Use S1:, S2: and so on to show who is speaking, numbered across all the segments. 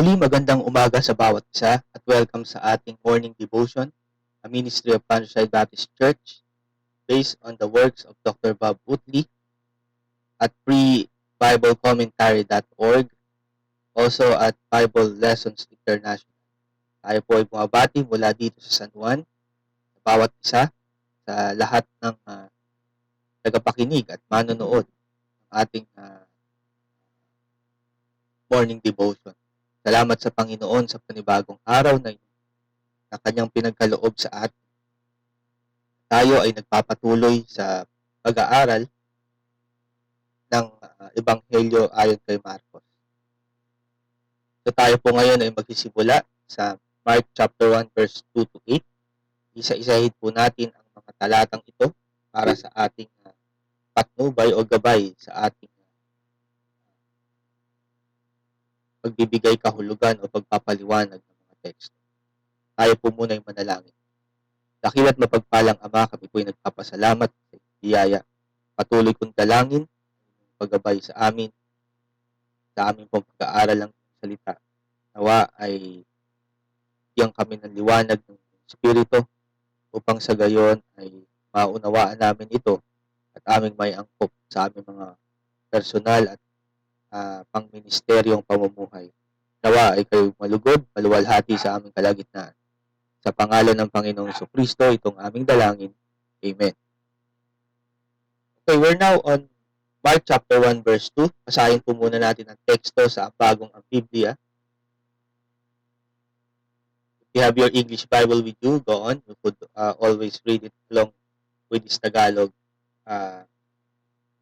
S1: Muli magandang umaga sa bawat isa at welcome sa ating morning devotion, a ministry of Countryside Baptist Church based on the works of Dr. Bob Woodley at freebiblecommentary.org, also at Bible Lessons International. Tayo po ay bumabati mula dito sa San Juan, sa bawat isa, sa lahat ng tagapakinig at manonood ng ating morning devotion. Salamat sa Panginoon sa panibagong araw na kanyang pinagkaloob sa atin. Tayo ay nagpapatuloy sa pag-aaral ng Ebanghelyo ayon kay Marcos. So tayo po ngayon ay magsisimula sa Mark chapter 1 verse 2 to 8. Isa-isahin po natin ang mga talatang ito para sa ating patnubay o gabay sa ating pagbibigay kahulugan o pagpapaliwanag ng mga teksto. Tayo po muna ay manalangin. Dakil at mapagpalang Ama, kami po ay nagpapasalamat sa biyaya. Patuloy kong dalangin ang paggabay sa amin, sa aming pong pag-aaral ng salita. Nawa ay bigyan kami ng liwanag ng Espiritu upang sa gayon ay maunawaan namin ito at aming may angkop sa aming mga personal at pang-ministeryong pamumuhay. Nawa ay kayo malugod, maluwalhati sa aming kalagitnaan. Sa pangalan ng Panginoong Jesucristo, itong aming dalangin. Amen. Okay, we're now on Mark chapter 1 verse 2. Basahin po muna natin ang teksto sa bagong ang Biblia. If you have your English Bible with you, go on. You could always read it along with this Tagalog,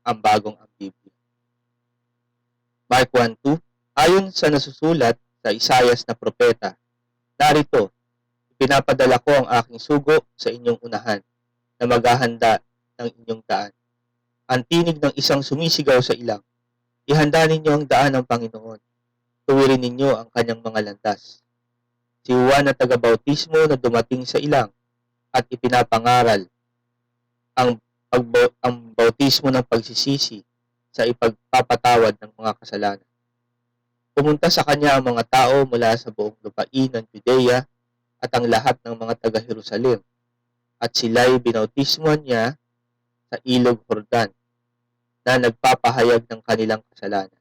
S1: ang bagong ang Biblia. Mark 1:2, ayon sa nasusulat sa Isaias na propeta, narito, ipinapadala ko ang aking sugo sa inyong unahan na maghahanda ng inyong daan. Ang tinig ng isang sumisigaw sa ilang, ihanda ninyo ang daan ng Panginoon, tuwirin ninyo ang kanyang mga landas. Si Juan na taga-bautismo na dumating sa ilang at ipinapangaral ang bautismo ng pagsisisi sa ipagpapatawad ng mga kasalanan. Pumunta sa kanya ang mga tao mula sa buong lupain ng Judea at ang lahat ng mga taga-Jerusalem, at sila'y binautismuhan niya sa ilog Jordan na nagpapahayag ng kanilang kasalanan.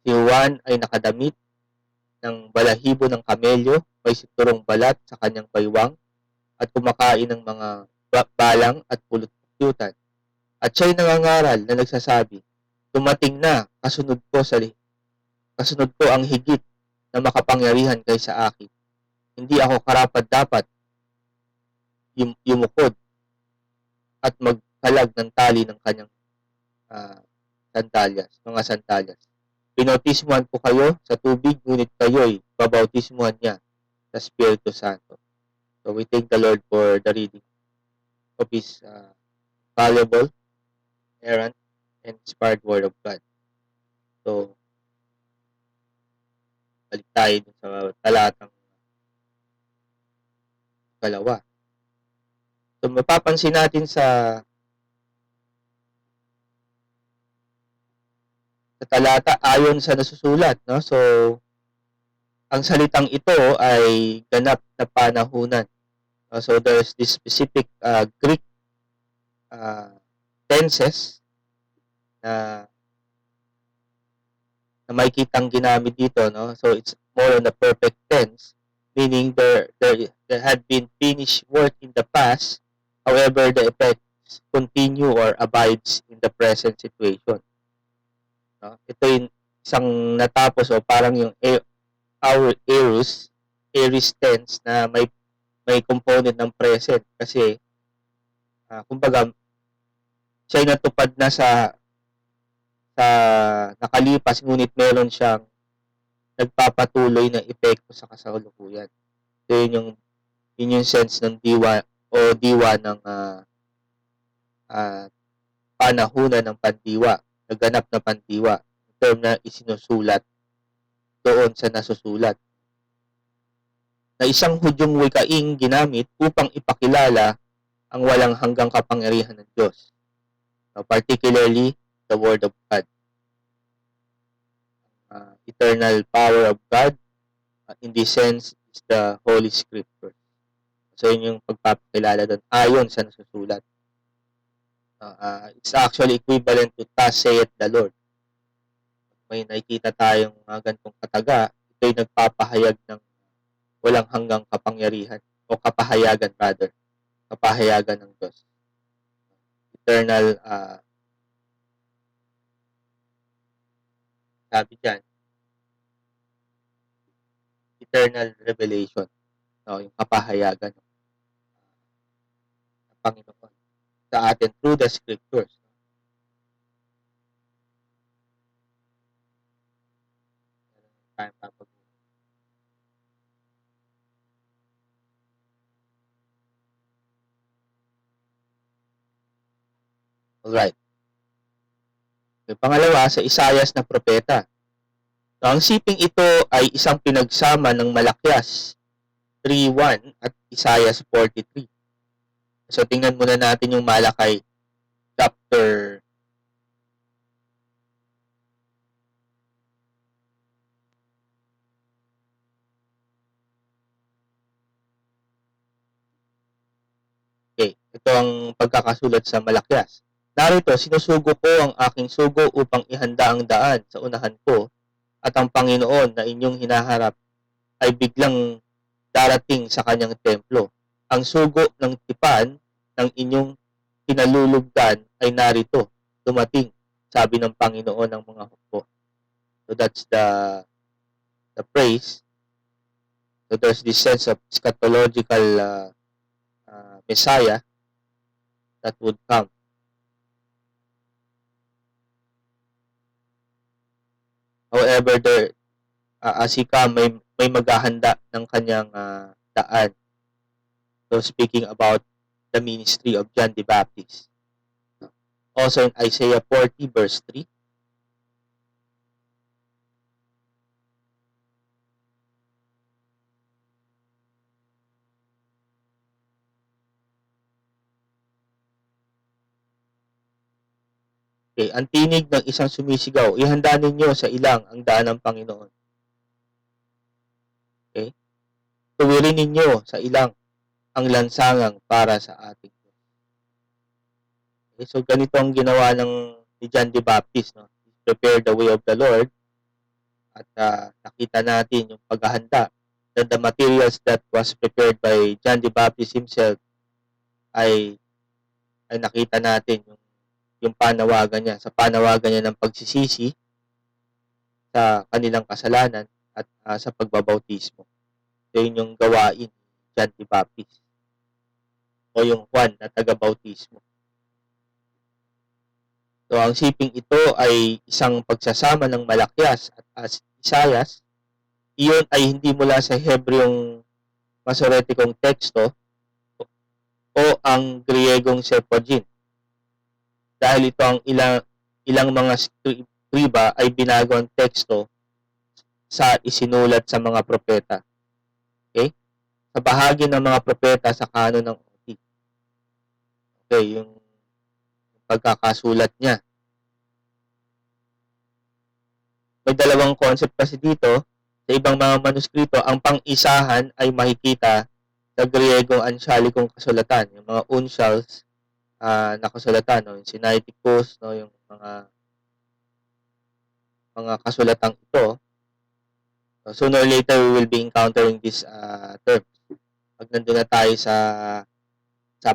S1: Si Juan ay nakadamit ng balahibo ng kamelyo, may sinturong balat sa kanyang baywang at kumakain ng mga balang at pulot-putyutan. At siya'y nangangaral na nagsasabi, dumating na, kasunod ko ang higit na makapangyarihan kaysa akin. Hindi ako karapat-dapat yumukod at magkalag ng tali ng kanyang mga sandalyas. Binautismuhan ko kayo sa tubig, ngunit kayo'y babautismuhan niya sa Espiritu Santo. So we thank the Lord for the reading of His valuable, errant, and inspired Word of God. So, balik tayo sa talatang kalawa. So, mapapansin natin sa talata ayon sa nasusulat, no? So, ang salitang ito ay ganap na panahunan. So, there's this specific Greek tenses na may kitang ginamit dito, no? So it's more on the perfect tense, meaning there had been finished work in the past, however the effects continue or abides in the present situation. No? Ito yung isang natapos o parang yung aorist tense na may component ng present kasi kumbaga siya'y natupad na sa nakalipas, ngunit meron siyang nagpapatuloy ng epekto sa kasalukuyan. So yun yung sense ng diwa ng panahunan ng pandiwa, naganap na pandiwa, term na isinusulat doon sa nasusulat. Na isang Hudyong wikaing ginamit upang ipakilala ang walang hanggang kapangyarihan ng Diyos. Particularly, the Word of God. Eternal power of God in this sense is the Holy Scripture. So yun yung pagpapakilala doon ayon sa nasusulat. It's actually equivalent to thus saith the Lord. May nakikita tayong ganitong kataga, ito'y nagpapahayag ng walang hanggang kapangyarihan o kapahayagan rather. Kapahayagan ng Diyos. Eternal, sabi dyan, eternal revelation. Yung kapahayagan ng Panginoon sa atin through the Scriptures. Alright. Okay, pangalawa, sa Isayas na propeta. So, ang siping ito ay isang pinagsama ng Malakyas 3:1 at Isayas 43. So, tingnan muna natin yung Malakay chapter 'Okay, ito ang pagkakasulat sa Malakyas. Narito, sinusugo ko ang aking sugo upang ihanda ang daan sa unahan ko at ang Panginoon na inyong hinaharap ay biglang darating sa kanyang templo. Ang sugo ng tipan ng inyong kinalulugdan ay narito, dumating, sabi ng Panginoon ng mga hukbo. So that's the praise. So there's this sense of eschatological Messiah that would come. However, as he come, may maghahanda ng kanyang daan. So speaking about the ministry of John the Baptist. Also in Isaiah 40 verse 3. Okay, ang tinig ng isang sumisigaw, ihanda ninyo sa ilang ang daan ng Panginoon. Okay? Tuwirin ninyo sa ilang ang lansangang para sa ating Diyos. Okay, so ganito ang ginawa ni John the Baptist. No? Prepare the way of the Lord. At nakita natin yung paghahanda. That the materials that was prepared by John the Baptist himself ay nakita natin yung panawagan niya, sa panawagan niya ng pagsisisi sa kanilang kasalanan at sa pagbabautismo. So yun yung gawain ni John the Baptist o yung Juan na taga-bautismo. So ang siping ito ay isang pagsasama ng Malakyas at Isayas. Iyon ay hindi mula sa Hebreong Masoretikong teksto o ang Griegong Septuagint. Dahil ito ang ilang mga skriba ay binago ang teksto sa isinulat sa mga propeta. Okay? Sa bahagi ng mga propeta sa kanon ng OT. Okay, yung pagkakasulat niya. May dalawang concept kasi dito. Sa ibang mga manuskrito, ang pang-isahan ay makikita sa Griegong Ansyalikong kasulatan, yung mga uncials na kasulatan, no? Yung Sinaiticus, no? Yung mga kasulatang ito. So, sooner or later, we will be encountering this terms. Pag nandun na tayo sa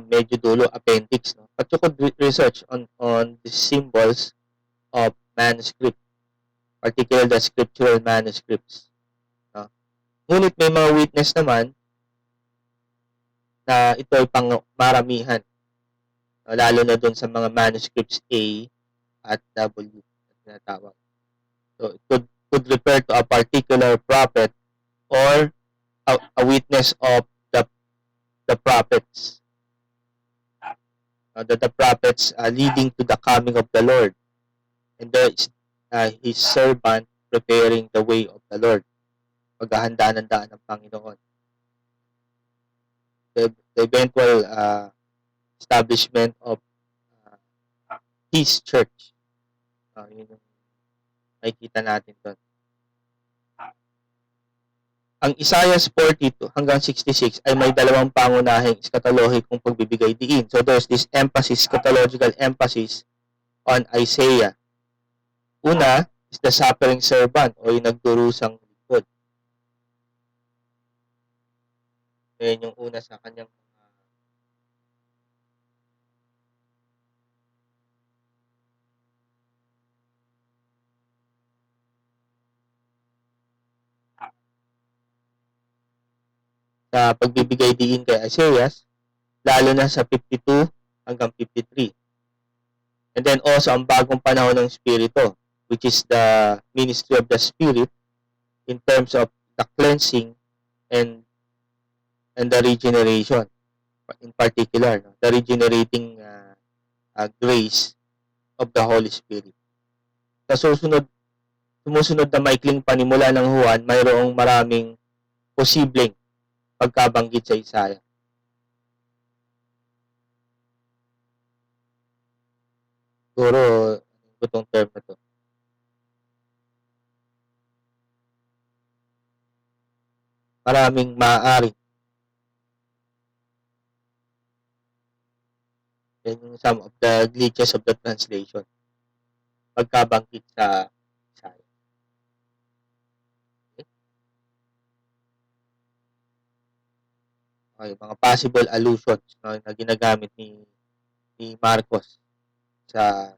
S1: medyo dulo, appendix. No? But you could research on the symbols of manuscript, particularly the scriptural manuscripts. No? Ngunit may mga witness naman na ito ay pang maramihan. No? Lalo na dun sa mga manuscripts A at W na tinatawag. So it could refer to a particular prophet or a witness of the prophets. The prophets leading to the coming of the Lord. And there is his servant preparing the way of the Lord. Paghahanda ng daan ng Panginoon. The eventual establishment of his church. Yun yung makikita natin doon. Ang Isaiah 42 hanggang 66 ay may dalawang pangunahing eschatolohikong pagbibigay diin. So there's this emphasis, eschatological emphasis on Isaiah. Una is the suffering servant o yung nagdurusang lingkod. Yan yung una sa kanyang sa pagbibigay diin kay Isaiah, lalo na sa 52 hanggang 53. And then also ang bagong panahon ng Espiritu, which is the ministry of the Spirit in terms of the cleansing and the regeneration. In particular, the regenerating grace of the Holy Spirit. Sa sumusunod na maikling panimula ng Juan, mayroong maraming posibleng pagkabanggit sa Isaiah. Siguro, itong term na to. Maraming maaari. Yan yung some of the glitches of the translation. Pagkabanggit sa Isaiah. Okay, mga possible allusions na ginagamit ni Marcos sa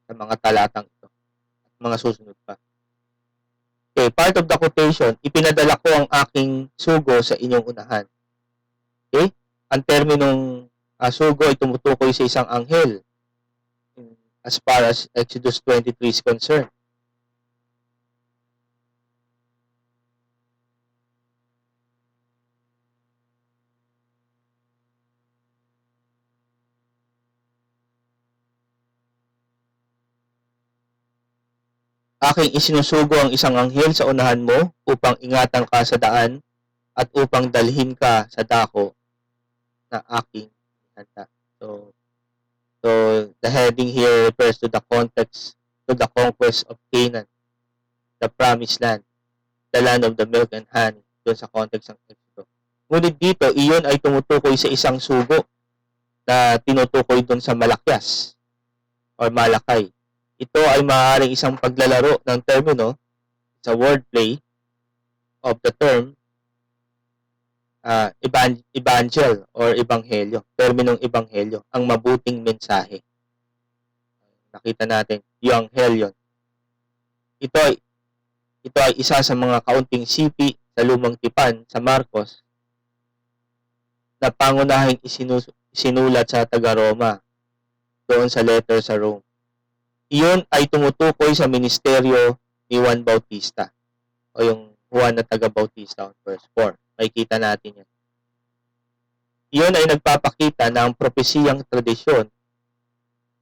S1: mga talatang ito at mga susunod pa. Okay, part of the quotation, ipinadala ko ang aking sugo sa inyong unahan. Okay? Ang terminong sugo ay tumutukoy sa isang anghel as far as Exodus 23 is concerned. Aking isinusugo ang isang anghel sa unahan mo upang ingatan ka sa daan at upang dalhin ka sa dako na aking handa. So the heading here refers to the context, to the conquest of Canaan, the promised land, the land of the milk and honey, doon sa context ng Exodus. Ngunit dito, iyon ay tumutukoy sa isang sugo na tinutukoy doon sa Malakyas or Malakay. Ito ay maaaring isang paglalaro ng termino sa wordplay of the term evangel or ebanghelyo. Terminong ebanghelyo, ang mabuting mensahe. Nakita natin, yung anghelion. Ito ay isa sa mga kaunting sipi sa lumang tipan sa Marcos na pangunahing isinulat sa taga-Roma doon sa letter sa Rome. Iyon ay tumutukoy sa ministeryo ni Juan Bautista o yung Juan na taga-Bautista on verse 4. Makikita natin yan. Iyon ay nagpapakita na ang propesiyang tradisyon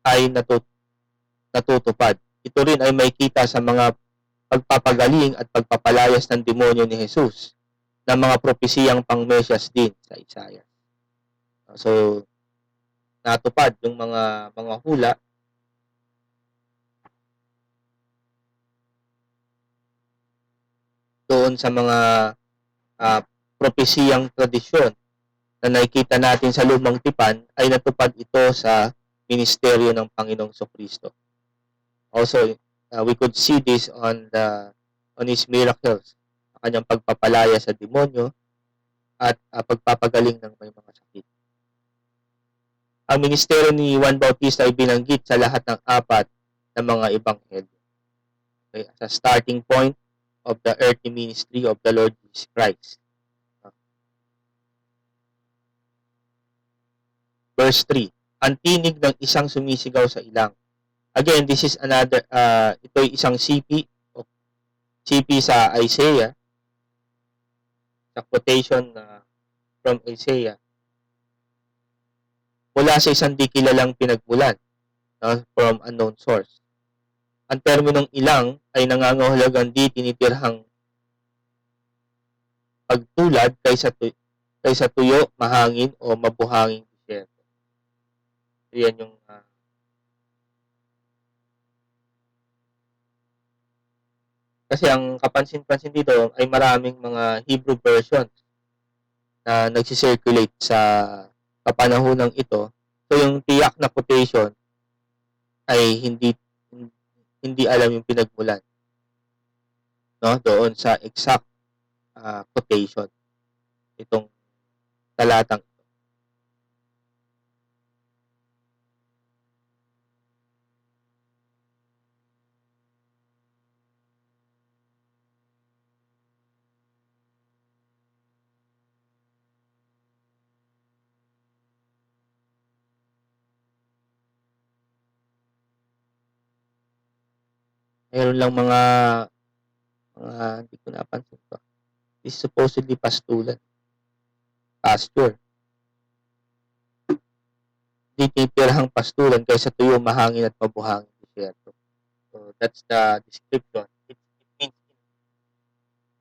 S1: ay natutupad. Ito rin ay makikita sa mga pagpapagaling at pagpapalayas ng demonyo ni Jesus na mga propesiyang pang-Mesyas din sa Isaiah. So, natupad yung mga hula doon sa mga propesiyang tradisyon na nakikita natin sa lumang tipan ay natupad ito sa ministeryo ng Panginoong Kristo. Also, we could see this on his miracles, kanyang pagpapalaya sa demonyo at pagpapagaling ng may mga sakit. Ang ministeryo ni Juan Bautista ay binanggit sa lahat ng apat na mga ebanghelyo. Okay, as a starting point of the earthly ministry of the Lord Jesus Christ. Verse 3, ang tinig ng isang sumisigaw sa ilang. Again, this is another, ito ay isang CP sa Isaiah, sa quotation from Isaiah, mula sa isang di kilalang pinagmulan, from unknown source. Ang terminong ilang ay nangangahulugang di tinitirhang pagtulad kaysa tuyo, mahangin o mabuhanging disyerto. Yan yung Kasi ang kapansin-pansin dito ay maraming mga Hebrew versions na nagsisirculate sa kapanahonang ito. So yung tiyak na quotation ay hindi alam yung pinagmulan, no, doon sa exact quotation itong talatang. Mayroon lang mga hindi ko napansin to. This is supposedly pasture. Di titirahang pastulan kaysa tuyo, mahangin at mabuhangin disyerto. So that's the description. It means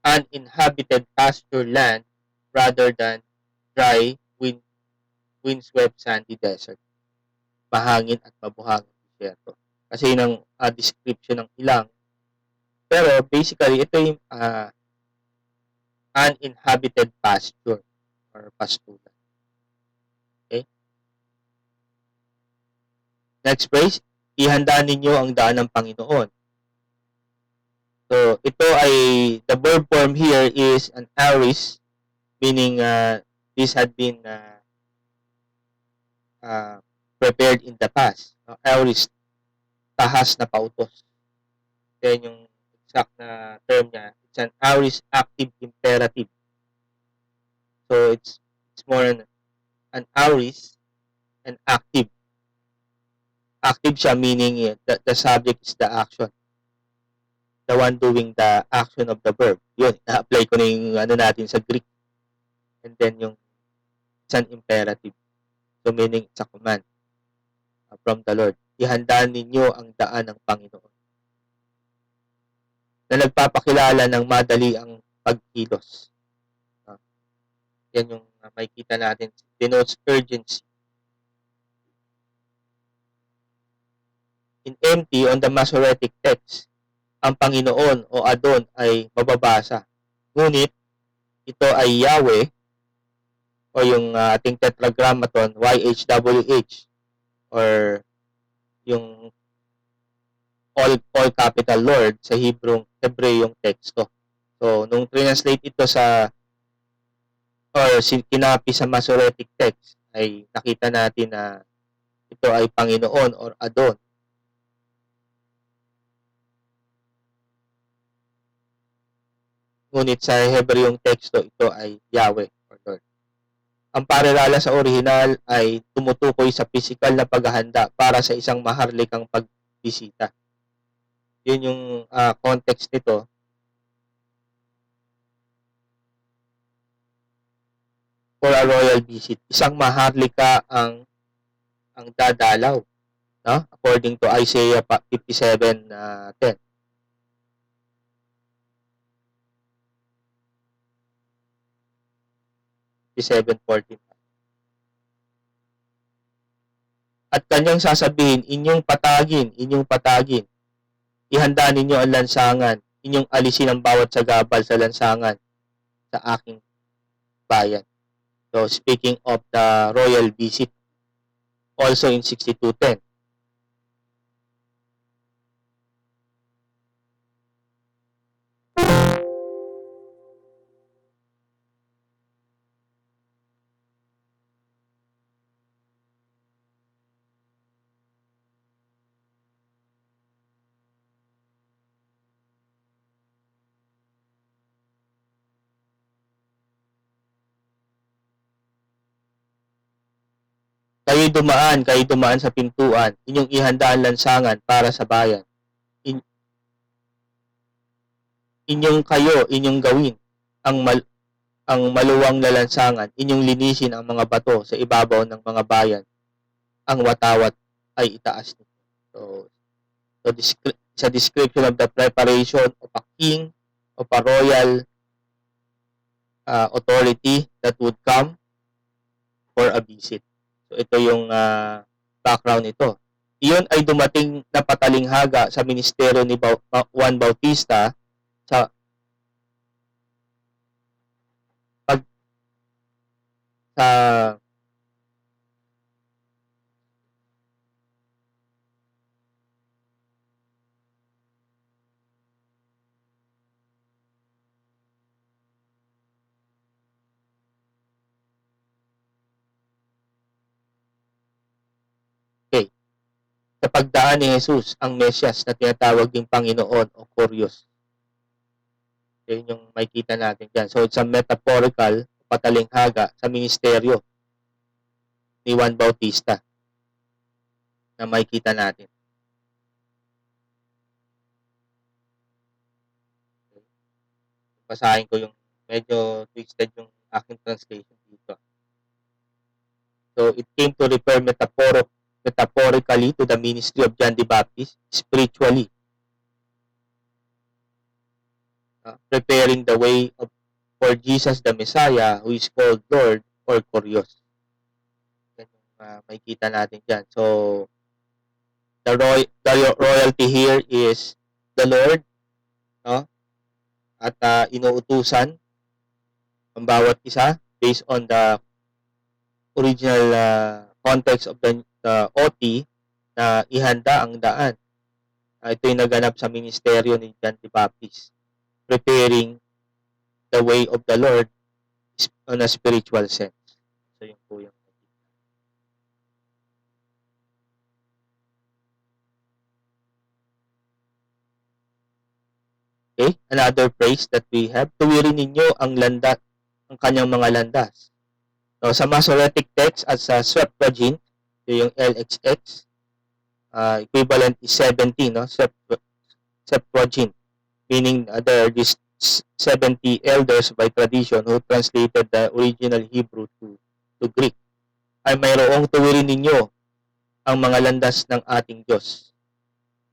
S1: uninhabited pasture land rather than dry, windswept, sandy desert. Mahangin at mabuhangin disyerto. Kasi yun ang description ng ilang. Pero basically, ito yung uninhabited pasture or pastulan. Okay? Next phrase, ihanda ninyo ang daan ng Panginoon. So, ito ay, the verb form here is an aorist, meaning this had been prepared in the past. Aorist, tahas na pautos. Yan yung exact na term niya. It's an aorist active imperative. So, it's more an aorist and active. Active siya, meaning the subject is the action. The one doing the action of the verb. Yun, na-apply ko na yung natin sa Greek. And then yung it's an imperative. So meaning it's a command from the Lord. Ihandaan ninyo ang daan ng Panginoon. Na nagpapakilala ng madali ang pagkilos. Yan yung makikita natin. Denotes urgency. In empty, on the Masoretic text, ang Panginoon o Adon ay mababasa. Ngunit, ito ay Yahweh o yung ating tetragrammaton, YHWH, or yung all capital Lord sa Hebrewong teksto. So, nung translate ito kinapi sa Masoretic text, ay nakita natin na ito ay Panginoon or Adon. Ngunit sa Hebrewong teksto, ito ay Yahweh or Lord. Ang parirala sa orihinal ay tumutukoy sa physical na paghahanda para sa isang maharlikang pagbisita. Yun yung context nito. For a royal visit. Isang maharlika ang dadalaw. No? According to Isaiah 57:10. At kanyang sasabihin, inyong patagin. Ihanda ninyo ang lansangan, inyong alisin ang bawat sagabal sa lansangan sa aking bayan. So, speaking of the royal visit, also in 62:10. Kayo'y dumaan sa pintuan, inyong ihanda ang lansangan para sa bayan. Inyong gawin ang maluwang na lansangan, inyong linisin ang mga bato sa ibabaw ng mga bayan. Ang watawat ay itaas nito. So sa description of the preparation of a king, of a royal authority that would come for a visit. So ito yung background nito. Iyon ay dumating na patalinghaga sa ministeryo ni Juan Bautista sa pag sa okay, sa pagdaan ni Jesus ang Mesyas na tinatawag ding Panginoon o Kurios. Yun yung makikita natin dyan. So, it's a metaphorical, patalinghaga sa ministeryo ni Juan Bautista na makikita natin. Okay. Basahin ko yung medyo twisted yung aking translation dito. So, it came to refer metaphorically to the ministry of John the Baptist, spiritually, preparing the way for Jesus the Messiah, who is called Lord or Kurios. Yan yung makikita natin dyan. So, the royalty here is the Lord, no? At inuutusan ang bawat isa based on the original context of the OT na ihanda ang daan. Ito yung naganap sa ministeryo ni John the Baptist, preparing the way of the Lord on a spiritual sense. So yun po yung okay, another phrase that we have, tuwirin ninyo ang landas, ang kanyang mga landas. So, sa Masoretic text at sa Septuagint, yung LXX, equivalent is 70, no? Septuagint, meaning there are these 70 elders by tradition who translated the original Hebrew to Greek. Ay mayroong tuwirin ninyo ang mga landas ng ating Diyos.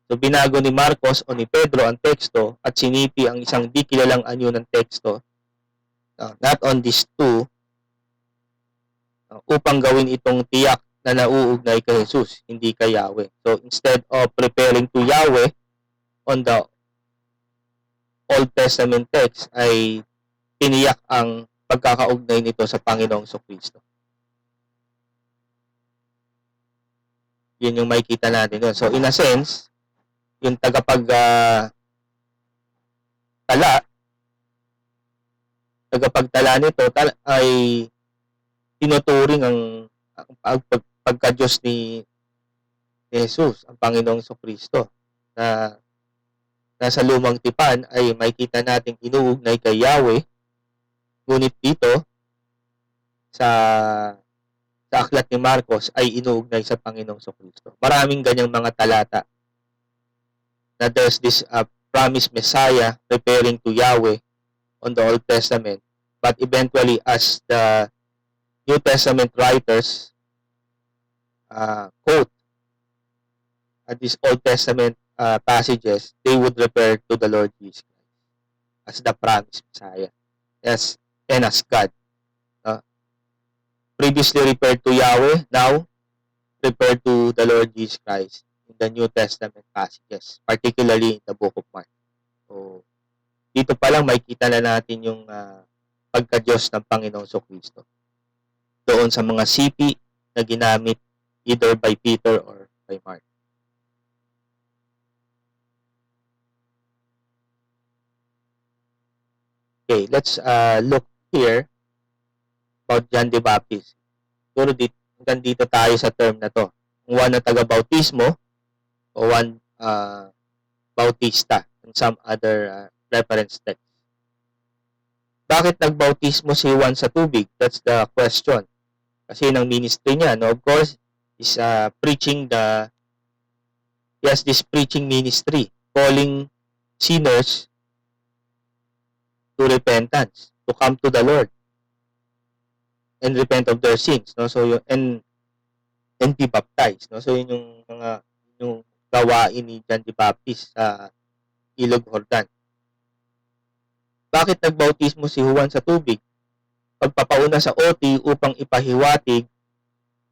S1: So, binago ni Marcos o ni Pedro ang teksto at sinipi ang isang di kilalang anyo ng teksto, not on these two, upang gawin itong tiyak na nauugnay kay Jesus, hindi kay Yahweh. So, instead of preparing to Yahweh on the Old Testament text, ay tiniyak ang pagkakaugnay nito sa Panginoong Kristo. Yun yung makikita natin doon. So, in a sense, yung tagapagtala nito ay tinuturing ang pagka-Diyos ni Jesus, ang Panginoong Kristo, na nasa lumang tipan ay makikita natin inuugnay kay Yahweh, ngunit dito sa aklat ni Marcos ay inuugnay sa Panginoong Kristo. Maraming ganyang mga talata na there's this promised Messiah preparing to Yahweh on the Old Testament, but eventually as the New Testament writers quote these Old Testament passages, they would refer to the Lord Jesus Christ as the promised Messiah, and as God. Previously referred to Yahweh, now referred to the Lord Jesus Christ in the New Testament passages, particularly in the book of Mark. So, dito pa lang makikita na natin yung pagka-Diyos ng Panginoong Kristo doon sa mga sipi na ginamit either by Peter or by Mark. Okay, let's look here about John the Baptist. Siguro hanggang dito tayo sa term na to. Juan na taga-bautismo o Juan Bautista and some other reference text. Bakit nagbautismo si Juan sa tubig? That's the question. Kasi ng ministry niya, no, of course, is preaching he has this preaching ministry, calling sinners to repentance, to come to the Lord and repent of their sins, no? So and be baptized, no? So yun yung gawain ni John the Baptist sa Ilog Jordan. Bakit nagbautismo si Juan sa tubig? Pagpapauna sa OT upang ipahiwatig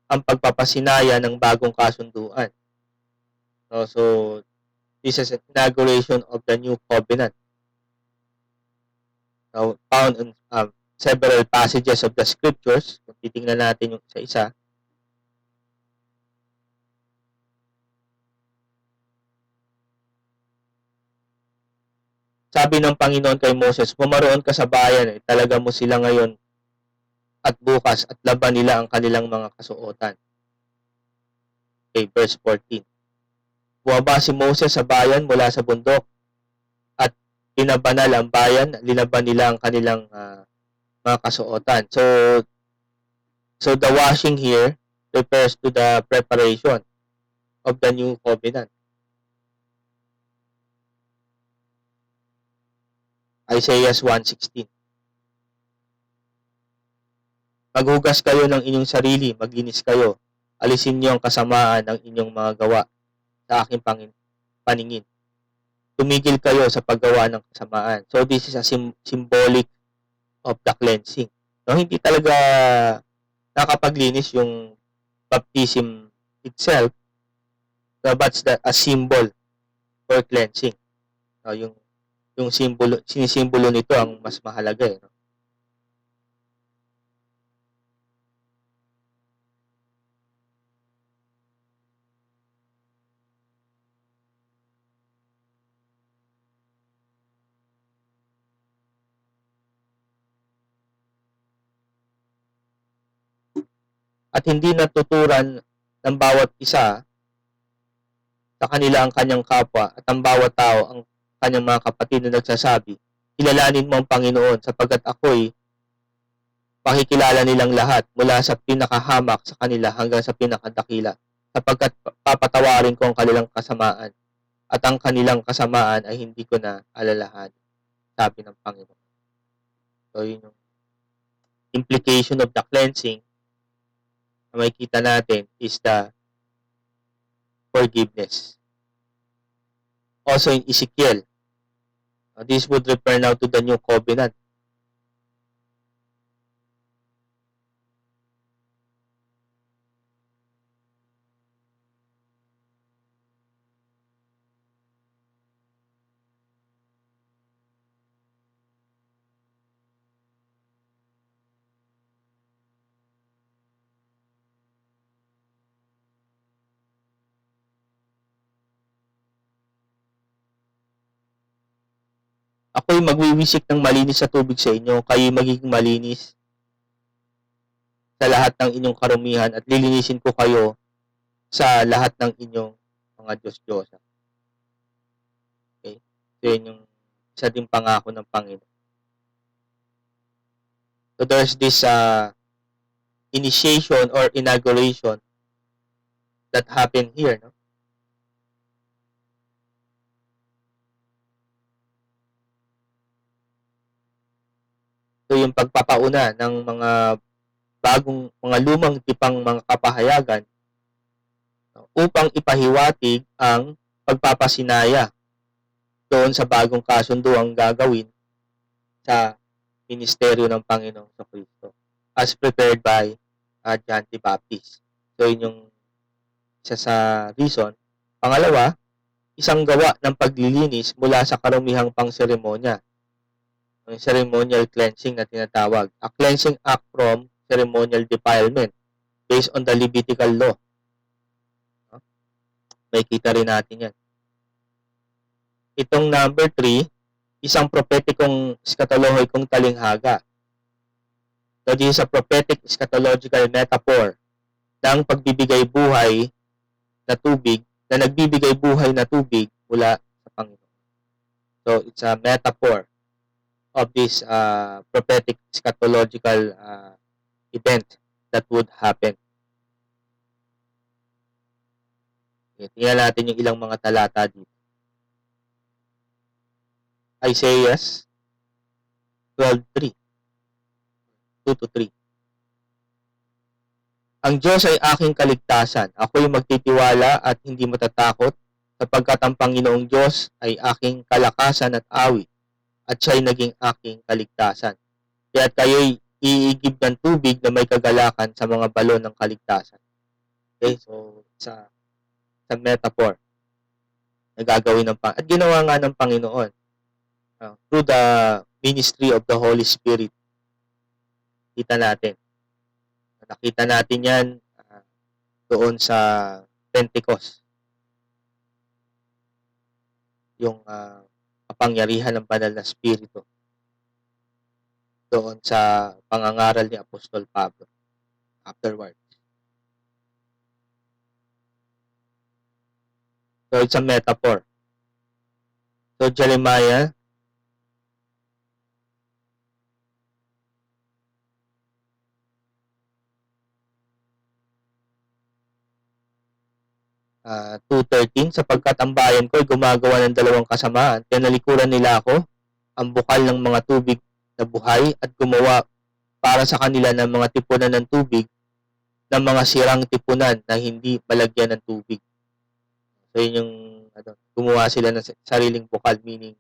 S1: ang pagpapasinaya ng bagong kasunduan. No? So this is an inauguration of the new covenant. found in several passages of the scriptures. Kung titingnan natin yung isa-isa, sabi ng Panginoon kay Moses, pumaroon ka sa bayan, talaga mo sila ngayon at bukas at laban nila ang kanilang mga kasuotan. Okay, verse 14. Bumaba si Moses sa bayan mula sa bundok at pinabanal ang bayan, linaban nila ang kanilang mga kasuotan. So the washing here refers to the preparation of the new covenant. Isaiah 1:16. Maghugas kayo ng inyong sarili, maglinis kayo. Alisin niyo ang kasamaan ng inyong mga gawa sa aking paningin. Tumigil kayo sa paggawa ng kasamaan. So this is a symbolic of the cleansing. No, hindi talaga nakapaglinis yung baptism itself, but a symbol for cleansing. No, yung sinisimbolo nito ang mas mahalaga eh. No? At hindi natuturan ng bawat isa sa kanila ang kanyang kapwa at ang bawat tao ang kanyang mga kapatid na nagsasabi, kilalanin mo ang Panginoon sapagkat ako'y pakikilala nilang lahat mula sa pinakahamak sa kanila hanggang sa pinakadakila sapagkat papatawarin ko ang kanilang kasamaan at ang kanilang kasamaan ay hindi ko na alalahanin, sabi ng Panginoon. So yun yung implication of the cleansing na makikita natin is the forgiveness. Also in Ezekiel, this would refer now to the new covenant. Ako'y magwiwisik ng malinis sa tubig sa inyo, kayo'y magiging malinis sa lahat ng inyong karumihan at lilinisin ko kayo sa lahat ng inyong mga Diyos-Diyosa. Okay? So yun yung isa din pangako ng Panginoon. So there's this initiation or inauguration that happened here, no? So yung pagpapauna ng mga lumang tipang mga kapahayagan upang ipahiwatig ang pagpapasinaya doon sa bagong kasunduang gagawin sa ministeryo ng Panginoong Kristo as prepared by John the Baptist. So yun yung isa sa reason. Pangalawa, isang gawa ng paglilinis mula sa karumihang pang-seremonya. Ang ceremonial cleansing na tinatawag. A cleansing act from ceremonial defilement based on the Levitical law. May kita rin natin yan. Itong number 3, isang propheticong eschatologikong talinghaga. So this is a prophetic eschatological metaphor ng pagbibigay buhay na tubig, na nagbibigay buhay na tubig mula sa Panginoon. So it's a metaphor of this prophetic eschatological event that would happen. Okay, tingnan natin yung ilang mga talata dito. Isaiah 12:3, 2-3. Ang Diyos ay aking kaligtasan. Ako'y magtitiwala at hindi matatakot sapagkat ang Panginoong Diyos ay aking kalakasan at awit at siya'y naging aking kaligtasan. Kaya't kayo'y iigib ng tubig na may kagalakan sa mga balon ng kaligtasan. Okay, so sa metaphor na gagawin ng Panginoon. At ginawa nga ng Panginoon through the ministry of the Holy Spirit. Kita natin. Nakita natin yan doon sa Pentecost. Yung kapangyarihan ng banal na Espiritu doon sa pangangaral ni Apostol Pablo afterwards. So it's a metaphor. So Jeremiah uh, 2:13, sapagkat ang bayan ko ay gumagawa ng dalawang kasamaan. Tinalikuran nila ako, ang bukal ng mga tubig na buhay, at gumawa para sa kanila ng mga tipunan ng tubig, ng mga sirang tipunan na hindi malagyan ng tubig. So yun yung gumawa sila ng sariling bukal, meaning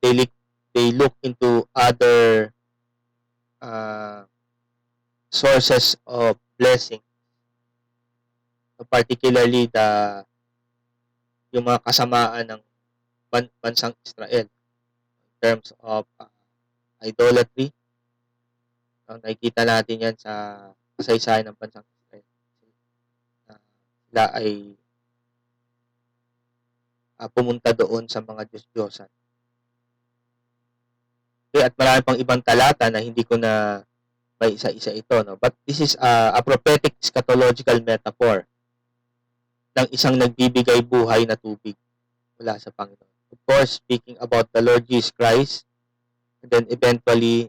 S1: they look into other sources of blessing, particularly yung mga kasamaan ng bansang Israel in terms of idolatry. Nakikita natin yan sa kasaysayan ng bansang Israel. Sila ay pumunta doon sa mga Diyos-Diyosan. Okay, at marami pang ibang talata na hindi ko na may isa-isa ito. No? But this is a prophetic eschatological metaphor ng isang nagbibigay buhay na tubig mula sa Panginoon. Of course, speaking about the Lord Jesus Christ, and then eventually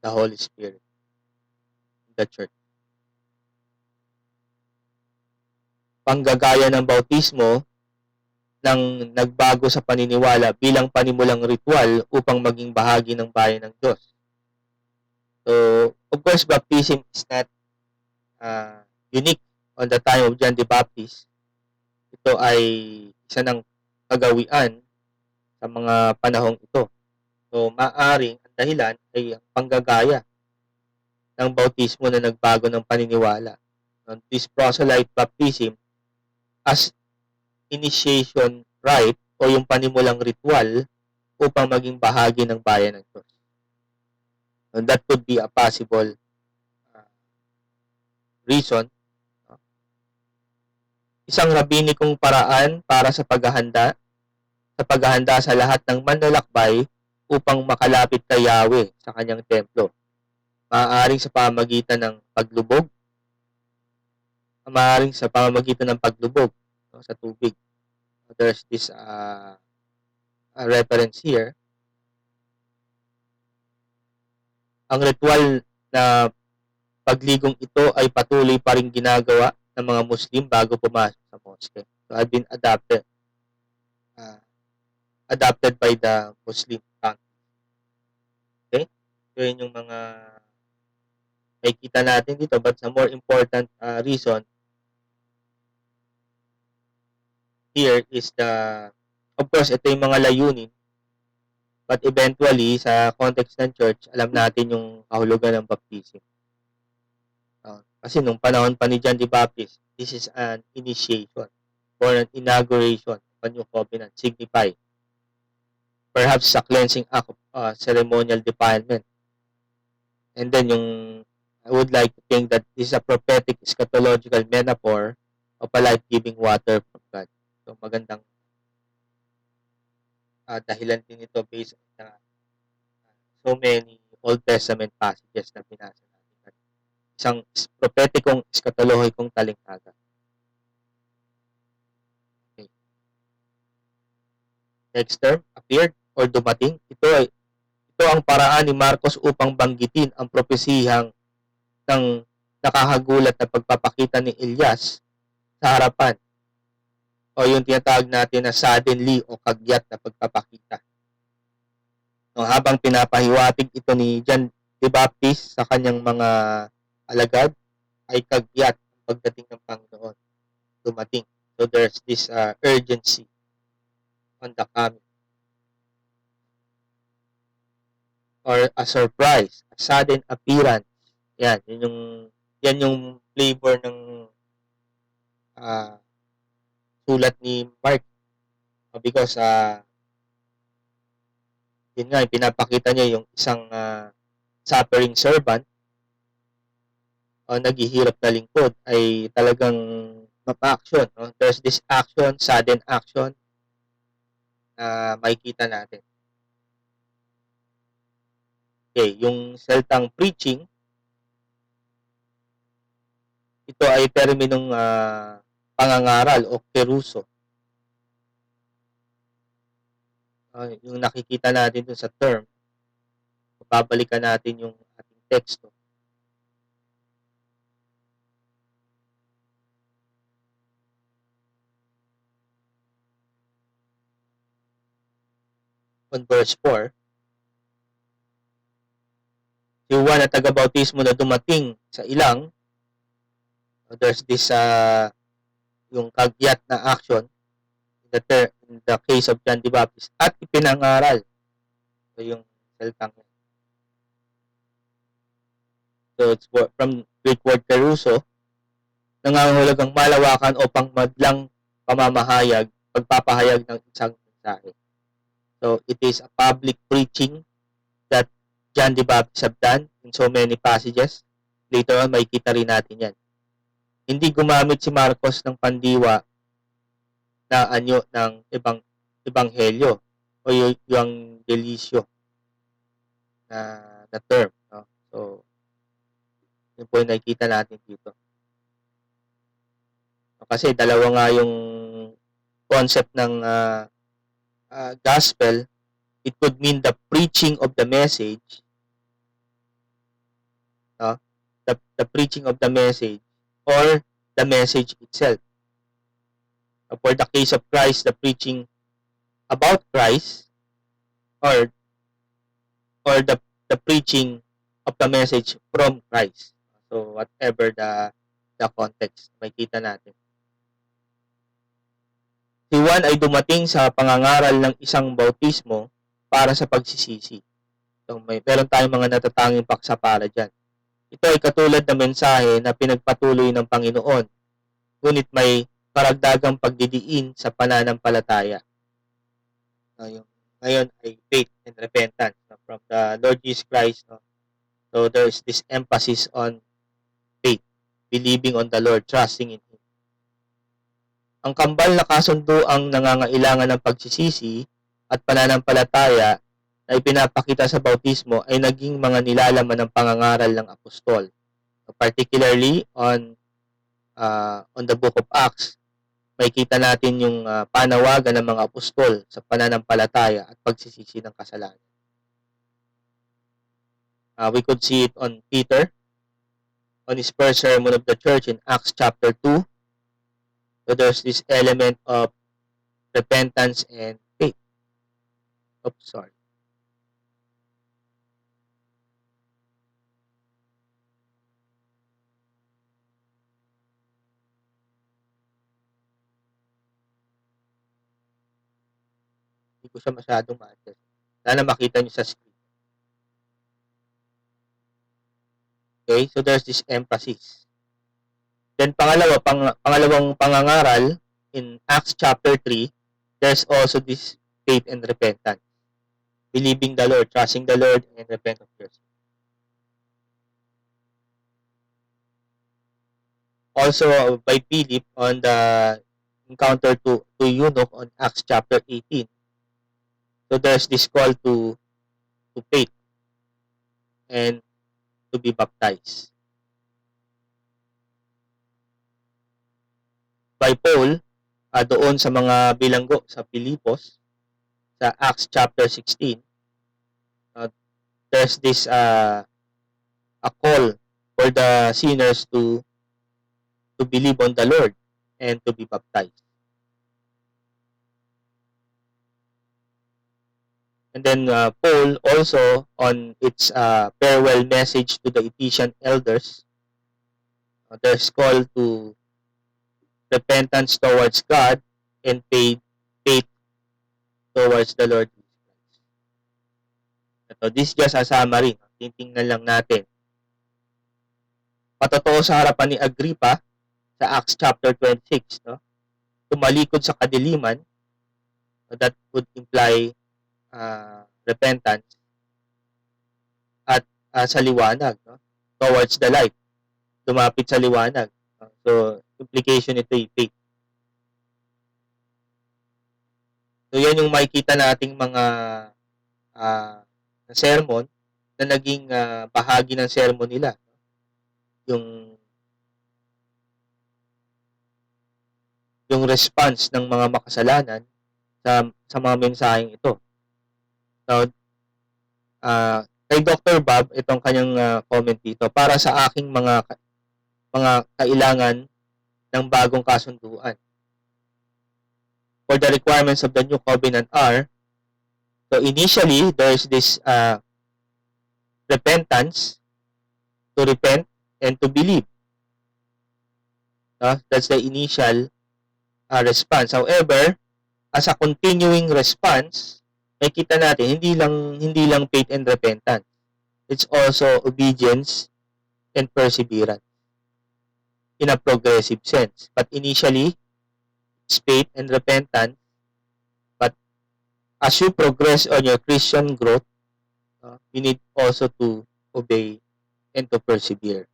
S1: the Holy Spirit, the Church. Panggagaya ng bautismo ng nagbago sa paniniwala bilang panimulang ritual upang maging bahagi ng bayan ng Diyos. So, of course, baptism is not unique on the time of John the Baptist. Ito ay isa ng kagawian sa mga panahong ito. So, maaring ang dahilan ay ang panggagaya ng bautismo na nagbago ng paniniwala. This proselyte baptism as initiation rite o yung panimulang ritual upang maging bahagi ng bayan ng Diyos. And that could be a possible reason. Isang rabbinikong paraan para sa paghahanda sa lahat ng manlalakbay upang makalapit kay Yahweh sa kanyang templo. Maaaring sa pamamagitan ng paglubog, sa tubig. There's this a reference here. Ang ritual na pagligong ito ay patuloy pa rin ginagawa ng mga Muslim bago pumasok sa mosque. So, have been adopted by the Muslim country. Okay? So, yun yung mga makikita natin dito. But the more important reason here is of course, ito yung mga layunin. But eventually, sa context ng church, alam natin yung kahulugan ng baptism. Kasi nung panahon pa ni John the Baptist, this is an initiation or an inauguration of a new covenant, signify perhaps sa cleansing act of ceremonial defilement. And then I would like to think that this is a prophetic eschatological metaphor of a life-giving water from God. So magandang dahilan din ito based on so many Old Testament passages na binasa natin. Isang prophetikong eschatologikong talinghaga. Okay. Next term, appeared or dumating. Ito ang paraan ni Marcos upang banggitin ang propesihang ng nakakagulat na pagpapakita ni Elias sa harapan, o yung tinatawag natin na suddenly o kagyat na pagpapakita. Habang pinapahiwatig ito ni John the Baptist sa kanyang mga alagad, ay kagyat ang pagdating ng Panginoon. Dumating. So there's this urgency on the coming. Or a surprise, a sudden appearance. Yan yung flavor ng sulat ni Mark, because Yun nga, pinapakita niya yung isang suffering servant o naghihirap na lingkod ay talagang mapa-action. No? There's this action, sudden action na makikita natin. Okay, yung salitang preaching, ito ay terminong pangangaral o keruso. Yung nakikita natin dun sa term, babalikan natin yung ating teksto. On verse 4, si Juan na taga-bautismo na dumating sa ilang, there's this yung kagyat na action in the case of John the Baptist at ipinangaral. So yung salitang yan. So it's from Greek word keruso, nangangahulugang malawakan o pangmadlang pamamahayag, pagpapahayag ng isang mensahe. So it is a public preaching that John the Baptist have done in so many passages. Later on, makikita rin natin yan. Hindi gumamit si Marcos ng pandiwa na anyo ng ebanghelyo o yung delisyo na term. No? So, yun po yung nakikita natin dito. Kasi dalawa nga yung concept ng gospel. It could mean the preaching of the message, no? The preaching of the message or the message itself. For the case of Christ, the preaching about Christ or the preaching of the message from Christ. So whatever the context, makikita natin. Si Juan ay dumating sa pangangaral ng isang bautismo para sa pagsisisi. So meron tayong mga natatanging paksa para dyan. Ito ay katulad ng mensahe na pinagpatuloy ng Panginoon, ngunit may karagdagang pagdidiin sa pananampalataya. Ngayon ay faith and repentance, no, from the Lord Jesus Christ. No? So there's this emphasis on faith, believing on the Lord, trusting in Him. Ang kambal na kasundo ang nangangailangan ng pagsisisi at pananampalataya na ipinapakita sa bautismo ay naging mga nilalaman ng pangangaral ng apostol. So, particularly on the book of Acts, makikita natin yung panawagan ng mga apostol sa pananampalataya at pagsisisi ng kasalanan. We could see it on Peter, on his first sermon of the church in Acts chapter 2. So there's this element of repentance and faith. Oops, sorry. Hindi ko siya masyadong ma-adjust. Sana makita nyo sa screen. Okay, so there's this emphasis. Then pangalawang pangangaral in Acts chapter 3, there's also this faith and repentance. Believing the Lord, trusting the Lord, and repent of your sin. Also by Philip on the encounter to eunuch on Acts chapter 18. So there's this call to faith and to be baptized. By Paul, doon sa mga bilanggo sa Pilipos, sa Acts chapter 16, there's this a call for the sinners to believe on the Lord and to be baptized. And then Paul also on its farewell message to the Ephesian elders, there's call to repentance towards God and faith towards the Lord Jesus Christ. Ito, this is just a summary. Titingnan lang natin. Patotoo sa harapan ni Agrippa sa Acts chapter 26, no? Tumalikod sa kadiliman, that would imply repentance, at sa liwanag, no? Towards the light, lumapit sa liwanag. So, implication ito ay faith. So, yan yung makikita nating mga sermon na naging bahagi ng sermon nila. Yung response ng mga makasalanan sa mga mensaheng ito. So, kay Dr. Bob, itong kanyang comment dito, para sa aking mga kailangan ng bagong kasunduan. For the requirements of the new covenant are, so initially, there's this repentance, to repent and to believe. That's the initial response. However, as a continuing response, makita natin hindi lang faith and repentance. It's also obedience and perseverance in a progressive sense. But initially, it's faith and repentance. But as you progress on your Christian growth, you need also to obey and to persevere.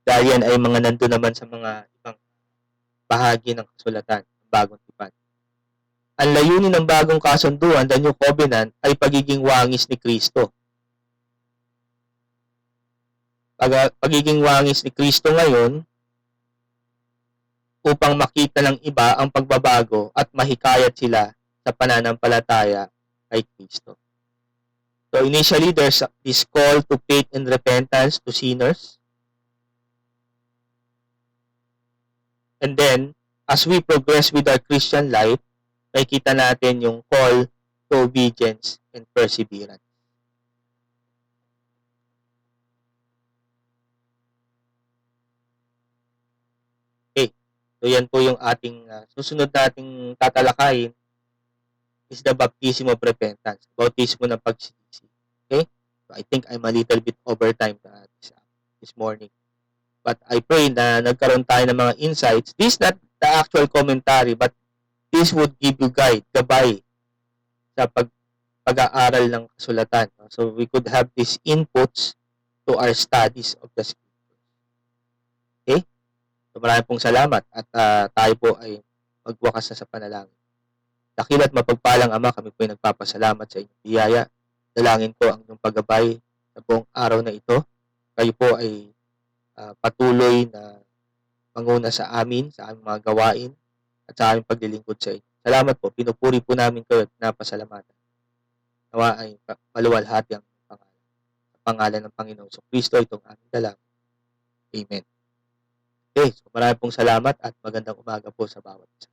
S1: Dahil yan ay mga nandun naman sa mga ibang bahagi ng kasulatan ng bagong tipan. Ang layunin ng bagong kasunduan, the new covenant, ay pagiging wangis ni Kristo. Pagiging wangis ni Kristo ngayon upang makita ng iba ang pagbabago at mahikayat sila sa pananampalataya kay Kristo. So initially, there's this call to faith and repentance to sinners. And then, as we progress with our Christian life, makikita natin yung call to obedience and perseverance. So yan po yung ating susunod nating tatalakayin is the baptism of repentance, bautismo ng pagsisisi. Okay? So I think I'm a little bit over time this morning. But I pray na nagkaroon tayo ng mga insights. This is not the actual commentary, but this would give you gabay sa pag-aaral ng kasulatan. So we could have these inputs to our studies of the Scriptures. Okay? So maraming pong salamat at tayo po ay magwakas na sa panalangin. Dakila at mapagpalang Ama, kami po ay nagpapasalamat sa inyong biyaya. Dalangin ko ang inyong paggabay sa buong araw na ito. Kayo po ay patuloy na manguna sa amin, sa aming mga gawain, at sa aming paglilingkod sa inyo. Salamat po. Pinupuri po namin kayo at napasalamatan. Nawa ay maluwalhati ang pangalan. Sa pangalan ng Panginoon sa Kristo, itong aming dalangin. Amen. Okay, so maraming pong salamat at magandang umaga po sa bawat isa.